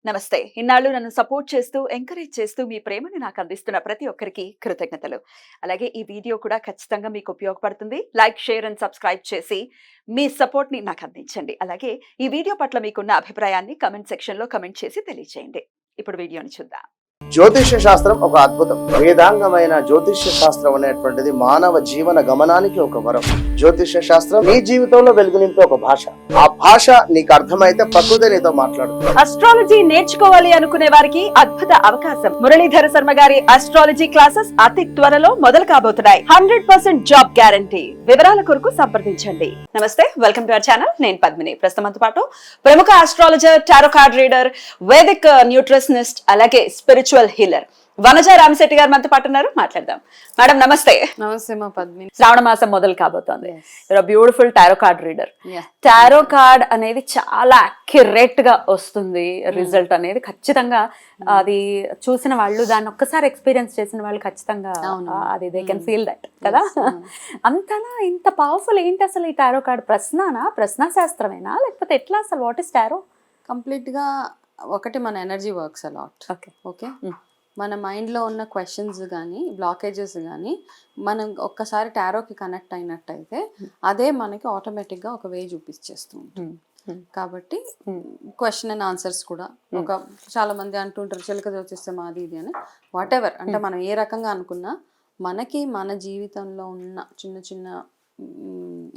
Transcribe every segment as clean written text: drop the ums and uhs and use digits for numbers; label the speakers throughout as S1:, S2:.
S1: నమస్తే. ఇన్నాళ్ళు నన్ను సపోర్ట్ చేస్తూ, ఎంకరేజ్ చేస్తూ మీ ప్రేమని నాకు అందిస్తున్న ప్రతి ఒక్కరికి కృతజ్ఞతలు. అలాగే ఈ వీడియో కూడా ఖచ్చితంగా మీకు ఉపయోగపడుతుంది. లైక్, షేర్ అండ్ సబ్స్క్రైబ్ చేసి మీ సపోర్ట్‌ని నాకు అందించండి. అలాగే ఈ వీడియో పట్ల మీకున్న అభిప్రాయాన్ని కామెంట్ సెక్షన్‌లో కామెంట్ చేసి తెలియజేయండి. ఇప్పుడు వీడియోని చూద్దాం.
S2: జ్యోతిష్య శాస్త్రం ఒక అద్భుతం. వేదాంగమైన జ్యోతిష్య శాస్త్రం అనేటువంటిది మానవ జీవన గమనానికి ఒక వరం. జ్యోతిష్య శాస్త్రం నీ జీవితంలో వెలుగునింపే ఒక భాష. ఆ భాష నీకు అర్థమైతే ప్రకృతి నీతో మాట్లాడుతుంది.
S1: అస్ట్రాలజీ నేర్చుకోవాలి అనుకునే వారికి అద్భుత అవకాశం. మురళీధర శర్మ గారి అస్ట్రాలజీ క్లాసెస్ అతి త్వరలో మొదలు కాబోతున్నాయి. 100% జాబ్ గ్యారంటీ. వివరాల కొరకు సంప్రదించండి. నమస్తే, వెల్కమ్ టు అవర్ ఛానల్. నేను పద్మిని. ప్రస్తుతంతో పాటు ప్రముఖ astrologer, tarot card reader, Vedic nutritionist, అలాగే స్పిరిచువల్ హీలర్ వనజ రామశెట్టి గారు మనతో పాటు ఉన్నారు. మాట్లాడదాం. మేడం నమస్తే.
S3: నమస్తే మా పద్మిని.
S1: శ్రావణ మాసం మొదలు కాబోతోంది. Beautiful tarot card reader. Tarot card అనేది చాలా అక్యురేట్ గా వస్తుంది. రిజల్ట్ అనేది ఖచ్చితంగా అది చూసిన వాళ్ళు, దాన్ని ఒక్కసారి ఎక్స్పీరియన్స్ చేసిన వాళ్ళు ఖచ్చితంగా అది దే కెన్ ఫీల్ దట్ కదా. అంతనా ఇంత పవర్ఫుల్ ఏంటి అసలు ఈ టారో కార్డ్? ప్రశ్న శాస్త్రమేనా లేకపోతే ఎట్లా అసలు? What is tarot?
S3: కంప్లీట్ గా ఒకటి మన ఎనర్జీ వర్క్స్ అలాట్. ఓకే, మన మైండ్లో ఉన్న క్వశ్చన్స్ కానీ బ్లాకేజెస్ కానీ మనం ఒక్కసారి టారోకి కనెక్ట్ అయినట్టయితే అదే మనకి ఆటోమేటిక్గా ఒక వే చూపించేస్తూ ఉంటుంది. కాబట్టి క్వశ్చన్ అండ్ ఆన్సర్స్ కూడా ఒక చాలా మంది అంటుంటారు చిలక జ్యోతిస్తే మాది ఇది అని. వాట్ ఎవర్ అంటే మనం ఏ రకంగా అనుకున్నా మనకి మన జీవితంలో ఉన్న చిన్న చిన్న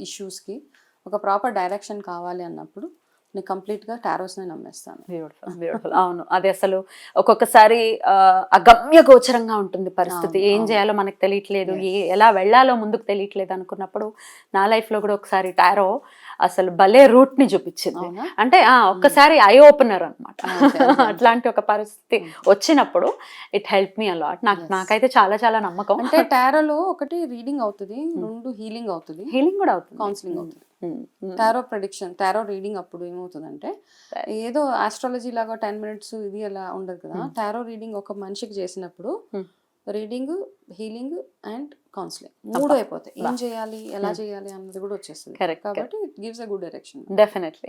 S3: ఇష్యూస్కి ఒక ప్రాపర్ డైరెక్షన్ కావాలి అన్నప్పుడు నేను కంప్లీట్గా టారోస్ని నమ్మేస్తాను.
S1: బ్యూటిఫుల్. అవును, అది అసలు ఒక్కొక్కసారి అగమ్య గోచరంగా ఉంటుంది పరిస్థితి. ఏం చేయాలో మనకు తెలియట్లేదు, ఎలా వెళ్ళాలో ముందుకు తెలియట్లేదు అనుకున్నప్పుడు నా లైఫ్లో కూడా ఒకసారి టారో అసలు భలే రూట్ ని చూపించింది. అంటే ఒక్కసారి ఐ ఓపెనర్ అనమాట. అట్లాంటి ఒక పరిస్థితి వచ్చినప్పుడు ఇట్ హెల్ప్ మీ అలాట్. నాకైతే చాలా చాలా నమ్మకం.
S3: అంటే టారోలో ఒకటి రీడింగ్ అవుతుంది, రెండు హీలింగ్ అవుతుంది,
S1: హీలింగ్ కూడా అవుతుంది,
S3: కౌన్సిలింగ్ అవుతుంది. టారో ప్రెడిక్షన్, టారో రీడింగ్ అప్పుడు ఏమవుతుందంటే ఏదో ఆస్ట్రాలజీ లాగా 10 minutes ఇది అలా ఉండదు కదా. టారో రీడింగ్ ఒక మనిషికి చేసినప్పుడు రీడింగ్, హీలింగ్ అండ్ కౌన్సిలింగ్ మూడు అయిపోతాయి. ఏం చేయాలి, ఎలా చేయాలి అన్నది కూడా వచ్చేస్తుంది. కాబట్టి it gives a good direction.
S1: Definitely.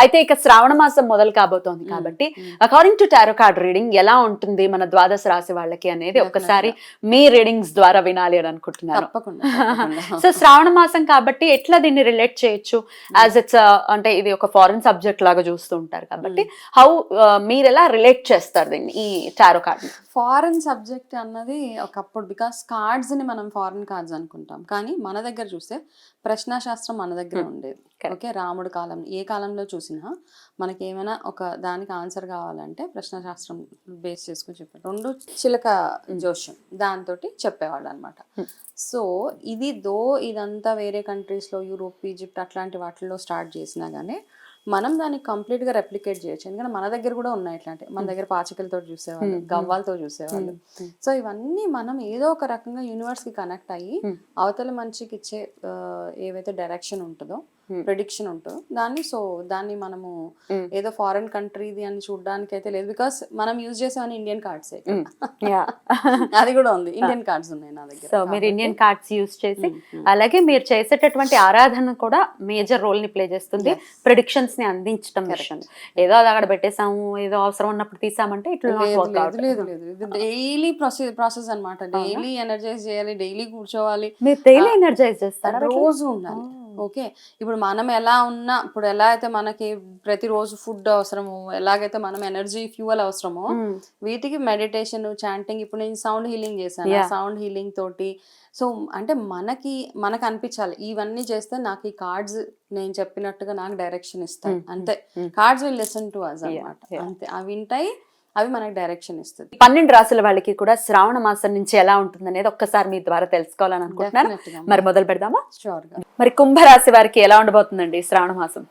S1: అయితే ఇక శ్రావణ మాసం మొదలు కాబోతోంది కాబట్టి according to tarot card reading ఎలా ఉంటుంది మన ద్వాదశ రాశి వాళ్ళకి అనేది ఒక్కసారి మీ రీడింగ్స్ ద్వారా వినాలి అని అనుకుంటున్నాను. సో శ్రావణ మాసం కాబట్టి ఎట్లా దీన్ని రిలేట్ చేయొచ్చు? యాజ్ ఇట్స్ అంటే ఇది ఒక ఫారెన్ సబ్జెక్ట్ లాగా చూస్తూ ఉంటారు కాబట్టి హౌ మీరు ఎలా రిలేట్ చేస్తారు దీన్ని, ఈ టారో కార్డ్?
S3: ఫారెన్ సబ్జెక్ట్ అన్నది ఒకప్పుడు, బికాస్ కార్డ్స్ ని మనం ఫారెన్ కార్డ్స్ అనుకుంటాం, కానీ మన దగ్గర చూస్తే ప్రశ్నాశాస్త్రం మన దగ్గర ఉండేది. ఓకే, రాముడు కాలం, ఏ కాలంలో చూసినా మనకి ఏమైనా ఒక దానికి ఆన్సర్ కావాలంటే ప్రశ్నాశాస్త్రం బేస్ చేసుకుని చెప్పారు. రెండు చిలక జోష్యం దాంతో చెప్పేవాళ్ళు అనమాట. సో ఇదంతా వేరే కంట్రీస్లో, యూరోప్, ఈజిప్ట్ అట్లాంటి వాటిల్లో స్టార్ట్ చేసినా కానీ మనం దాన్ని కంప్లీట్గా రెప్లికేట్ చేయొచ్చు. ఎందుకంటే మన దగ్గర కూడా ఉన్నాయి ఇట్లాంటి. మన దగ్గర పాచికలతో చూసేవాళ్ళు, గవ్వాలతో చూసేవాళ్ళు. సో ఇవన్నీ మనం ఏదో ఒక రకంగా యూనివర్స్కి కనెక్ట్ అయ్యి అవతల మనిషికి ఇచ్చే ఏవైతే డైరెక్షన్ ఉంటుందో, ప్రెడిక్షన్ ఉంటుందో దాన్ని మనము ఏదో ఫారెన్ కంట్రీది అని చూడడానికి అయితే లేదు. బికాస్ మనం యూజ్ చేసేవన్నీ ఇండియన్ కార్డ్స్. అది కూడా ఉంది, ఇండియన్ కార్డ్స్ ఉన్నాయి నా దగ్గర.
S1: సో మీరు ఇండియన్ కార్డ్స్ యూజ్ చేసి, అలాగే మీరు చేసేటటువంటి ఆరాధన కూడా మేజర్ రోల్ ని ప్లే చేస్తుంది ప్రెడిక్షన్స్ ని అందించడం విషయం. ఏదో అది అక్కడ పెట్టేసాము, ఏదో అవసరం ఉన్నప్పుడు తీసామంటే ఇట్లా
S3: లేదు. ఇది డైలీ ప్రాసెస్ అనమాట. డైలీ ఎనర్జైజ్ చేయాలి, డైలీ కూర్చోవాలి.
S1: మీరు డైలీ ఎనర్జైజ్ చేస్తారా?
S3: రోజు ఉండాలి. ఓకే, ఇప్పుడు మనం ఎలా ఉన్నా, ఇప్పుడు ఎలా అయితే మనకి ప్రతిరోజు ఫుడ్ అవసరమో, ఎలాగైతే మనం ఎనర్జీ ఫ్యూయల్ అవసరమో, వీటికి మెడిటేషన్, చాంటింగ్. ఇప్పుడు నేను సౌండ్ హీలింగ్ చేశాను, సౌండ్ హీలింగ్ తోటి. సో అంటే మనకు అనిపించాలి ఇవన్నీ చేస్తే నాకు ఈ కార్డ్స్ నేను చెప్పినట్టుగా నాకు డైరెక్షన్ ఇస్తాయి. అంతే, cards will listen to us అన్నమాట. అంతే, అవి వింటాయి, అవి మనకి డైరెక్షన్ ఇస్తుంది.
S1: 12 రాశుల వాళ్ళకి కూడా శ్రావణ మాసం నుంచి ఎలా ఉంటుంది అనేది ఒక్కసారి మీ ద్వారా తెలుసుకోవాలని అనుకుంటున్నాను. మరి మొదలు పెడదామా?
S3: షూర్ గా.
S1: మరి కుంభరాశి వారికి ఎలా ఉండబోతుందండి శ్రావణ మాసం?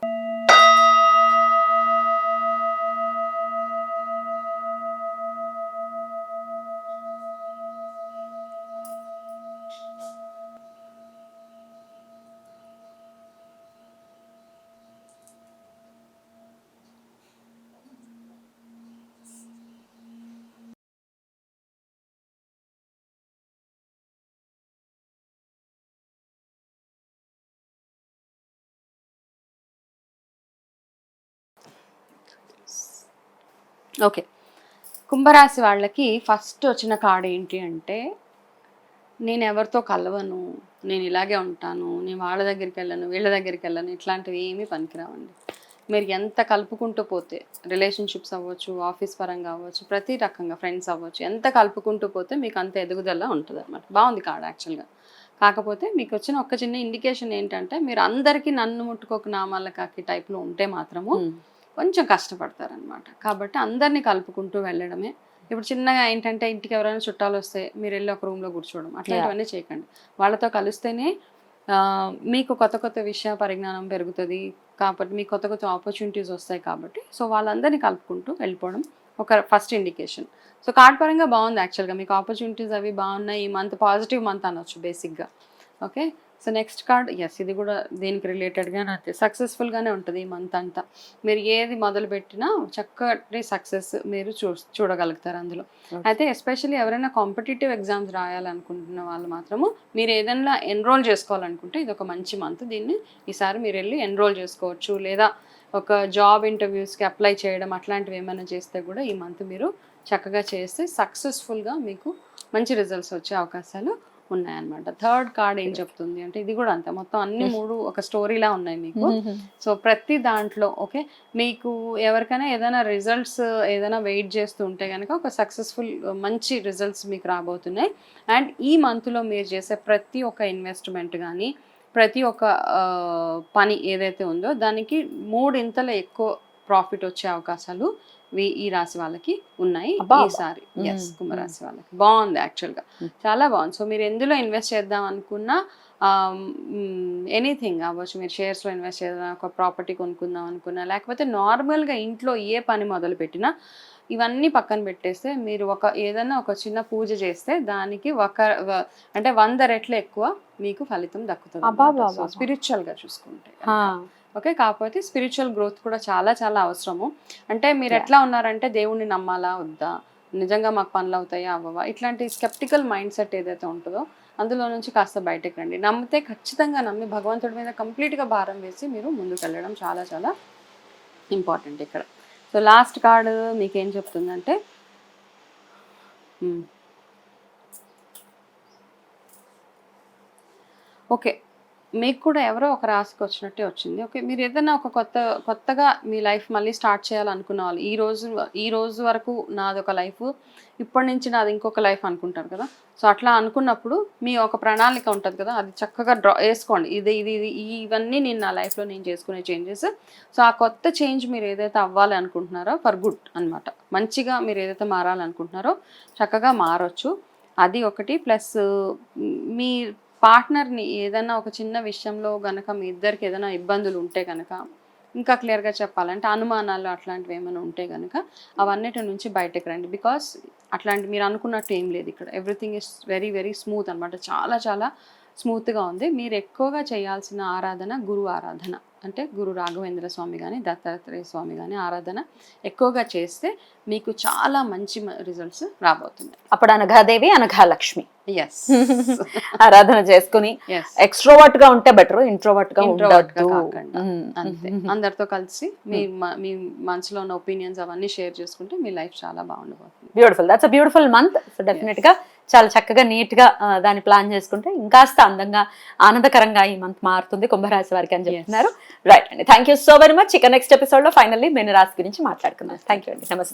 S3: ఓకే, కుంభరాశి వాళ్ళకి ఫస్ట్ వచ్చిన కార్డ్ ఏంటి అంటే, నేను ఎవరితో కలవను, నేను ఇలాగే ఉంటాను, నేను వాళ్ళ దగ్గరికి వెళ్ళను, వీళ్ళ దగ్గరికి వెళ్ళను, ఇట్లాంటివి ఏమీ పనికిరావండి. మీరు ఎంత కలుపుకుంటూ పోతే, రిలేషన్షిప్స్ అవ్వచ్చు, ఆఫీస్ పరంగా అవ్వచ్చు, ప్రతి రకంగా ఫ్రెండ్స్ అవ్వచ్చు, ఎంత కలుపుకుంటూ పోతే మీకు అంత ఎదుగుదల ఉంటుంది అనమాట. బాగుంది కార్డ్ యాక్చువల్గా. కాకపోతే మీకు వచ్చిన ఒక చిన్న ఇండికేషన్ ఏంటంటే, మీరు అందరికీ నన్ను ముట్టుకోక నామాల కాకి టైప్లో ఉంటే మాత్రము కొంచెం కష్టపడతారనమాట. కాబట్టి అందరినీ కలుపుకుంటూ వెళ్ళడమే. ఇప్పుడు చిన్నగా ఏంటంటే, ఇంటికి ఎవరైనా చుట్టాలు వస్తే మీరు వెళ్ళి ఒక రూమ్లో కూర్చోవడం, అట్లాంటివన్నీ చేయకండి. వాళ్ళతో కలిస్తేనే మీకు కొత్త కొత్త విషయ పరిజ్ఞానం పెరుగుతుంది. కాబట్టి మీకు కొత్త కొత్త ఆపర్చునిటీస్ వస్తాయి. కాబట్టి సో వాళ్ళందరినీ కలుపుకుంటూ వెళ్ళిపోవడం ఒక ఫస్ట్ ఇండికేషన్. సో కార్డ్ పరంగా బాగుంది యాక్చువల్గా, మీకు ఆపర్చునిటీస్ అవి బాగున్నాయి. ఈ మంత్ పాజిటివ్ మంత్ అనొచ్చు బేసిక్గా. Okay, so next card, yes ఇది కూడా దీనికి రిలేటెడ్గానే అంతే, సక్సెస్ఫుల్గానే ఉంటుంది ఈ మంత్ అంతా. మీరు ఏది మొదలుపెట్టినా చక్కటి సక్సెస్ మీరు చూడగలుగుతారు అందులో. అయితే ఎస్పెషల్లీ ఎవరైనా కాంపిటేటివ్ ఎగ్జామ్స్ రాయాలనుకుంటున్న వాళ్ళు మాత్రము, మీరు ఏదైనా ఎన్రోల్ చేసుకోవాలనుకుంటే ఇది ఒక మంచి మంత్. దీన్ని ఈసారి మీరు వెళ్ళి ఎన్రోల్ చేసుకోవచ్చు. లేదా ఒక జాబ్ ఇంటర్వ్యూస్కి అప్లై చేయడం అట్లాంటివి ఏమైనా చేస్తే కూడా ఈ మంత్ మీరు చక్కగా చేస్తే సక్సెస్ఫుల్గా మీకు మంచి రిజల్ట్స్ వచ్చే అవకాశాలు ఉన్నాయన్నమాట. థర్డ్ కార్డ్ ఏం చెప్తుంది అంటే, ఇది కూడా అంతే, మొత్తం అన్ని 3 ఒక స్టోరీలా ఉన్నాయి మీకు. సో ప్రతి దాంట్లో ఓకే, మీకు ఎవరికైనా ఏదైనా రిజల్ట్స్ ఏదైనా వెయిట్ చేస్తూ ఉంటే కనుక ఒక సక్సెస్ఫుల్ మంచి రిజల్ట్స్ మీకు రాబోతున్నాయి. అండ్ ఈ మంత్లో మీరు చేసే ప్రతి ఒక్క ఇన్వెస్ట్మెంట్ కానీ ప్రతి ఒక్క పని ఏదైతే ఉందో దానికి 3 ఇంతల ఎక్కువ ప్రాఫిట్ వచ్చే అవకాశాలు ఈ రాశి వాళ్ళకి ఉన్నాయి ఈసారి. ఎస్, కుంభరాశి వాళ్ళకి బాగుంది యాక్చువల్గా, చాలా బాగుంది. సో మీరు ఎందులో ఇన్వెస్ట్ చేద్దాం అనుకున్నా, ఎనీథింగ్ అవ్వచ్చు, మీరు షేర్స్లో ఇన్వెస్ట్ చేద్దాం, ఒక ప్రాపర్టీ కొనుక్కుందాం అనుకున్నా, లేకపోతే నార్మల్గా ఇంట్లో ఏ పని మొదలు పెట్టినా ఇవన్నీ పక్కన పెట్టేస్తే మీరు ఏదైనా ఒక చిన్న పూజ చేస్తే దానికి అంటే 100 రెట్లు ఎక్కువ మీకు ఫలితం దక్కుతుంది స్పిరిచువల్గా చూసుకుంటే. ఓకే, కాకపోతే స్పిరిచువల్ గ్రోత్ కూడా చాలా చాలా అవసరము. అంటే మీరు ఎట్లా ఉన్నారంటే, దేవుణ్ణి నమ్మాలా వద్దా, నిజంగా మాకు పనులు అవుతాయా అవ్వవా, ఇట్లాంటి స్కెప్టికల్ మైండ్ సెట్ ఏదైతే ఉంటుందో అందులో నుంచి కాస్త బయటకు రండి. నమ్మితే ఖచ్చితంగా నమ్మి భగవంతుడి మీద కంప్లీట్గా భారం వేసి మీరు ముందుకు వెళ్ళడం చాలా చాలా ఇంపార్టెంట్ ఇక్కడ. సో లాస్ట్ కార్డు మీకేం చెప్తుందంటే, ఓకే మీకు కూడా ఎవరో ఒక రాశికి వచ్చినట్టే వచ్చింది. ఓకే, మీరు ఏదైనా ఒక కొత్తగా మీ లైఫ్ మళ్ళీ స్టార్ట్ చేయాలనుకున్న వాళ్ళు, ఈ రోజు వరకు నాది ఒక లైఫ్, ఇప్పటి నుంచి నాది ఇంకొక లైఫ్ అనుకుంటారు కదా. సో అట్లా అనుకున్నప్పుడు మీ ఒక ప్రణాళిక ఉంటుంది కదా, అది చక్కగా డ్రా వేసుకోండి. ఇవన్నీ నేను నా లైఫ్లో నేను చేసుకునే చేంజెస్. సో ఆ కొత్త చేంజ్ మీరు ఏదైతే అవ్వాలి అనుకుంటున్నారో ఫర్ గుడ్ అనమాట, మంచిగా మీరు ఏదైతే మారాలనుకుంటున్నారో చక్కగా మారొచ్చు. అది ఒకటి. ప్లస్ మీ పార్ట్నర్ని ఏదైనా ఒక చిన్న విషయంలో కనుక మీ ఇద్దరికి ఏదైనా ఇబ్బందులు ఉంటే కనుక, ఇంకా క్లియర్గా చెప్పాలంటే అనుమానాలు అట్లాంటివి ఏమైనా ఉంటే కనుక అవన్నిటి నుంచి బయటకు రండి. బికాస్ అట్లాంటి మీరు అనుకున్నట్టు ఏం లేదు ఇక్కడ. Everything is very very smooth అనమాట, చాలా చాలా స్మూత్గా ఉంది. మీరు ఎక్కువగా చేయాల్సిన ఆరాధన గురు ఆరాధన, అంటే గురు రాఘవేంద్ర స్వామి కానీ దత్తాత్రేయ స్వామి కానీ ఆరాధన ఎక్కువగా చేస్తే మీకు చాలా మంచి రిజల్ట్స్ రాబోతుంది.
S1: అప్పుడు అనఘాదేవి అనఘాలక్ష్మి
S3: ఎస్
S1: ఆరాధన చేసుకుని ఎక్స్ట్రోవర్ట్ గా ఉంటే బెటర్, ఇంట్రోవర్ట్ గా
S3: కాకుండా అంతే అందరితో కలిసి మీ మనసులో ఉన్న ఒపీనియన్స్ అవన్నీ షేర్ చేసుకుంటే మీ లైఫ్ చాలా బాగుండబోతుంది.
S1: Beautiful, that's a beautiful month. So definite గా చాలా చక్కగా నీట్ గా దాన్ని ప్లాన్ చేసుకుంటే ఇంకాస్త అందంగా ఆనందకరంగా ఈ మంత్ మారుతుంది కుంభరాశి వారికి అని చెప్తున్నారు. రైట్ అండి, thank you so very much. ఇక నెక్స్ట్ ఎపిసోడ్ లో ఫైనల్లీ మీన రాశి గురించి మాట్లాడుకుందాం. థ్యాంక్ యూ అండి, నమస్తే.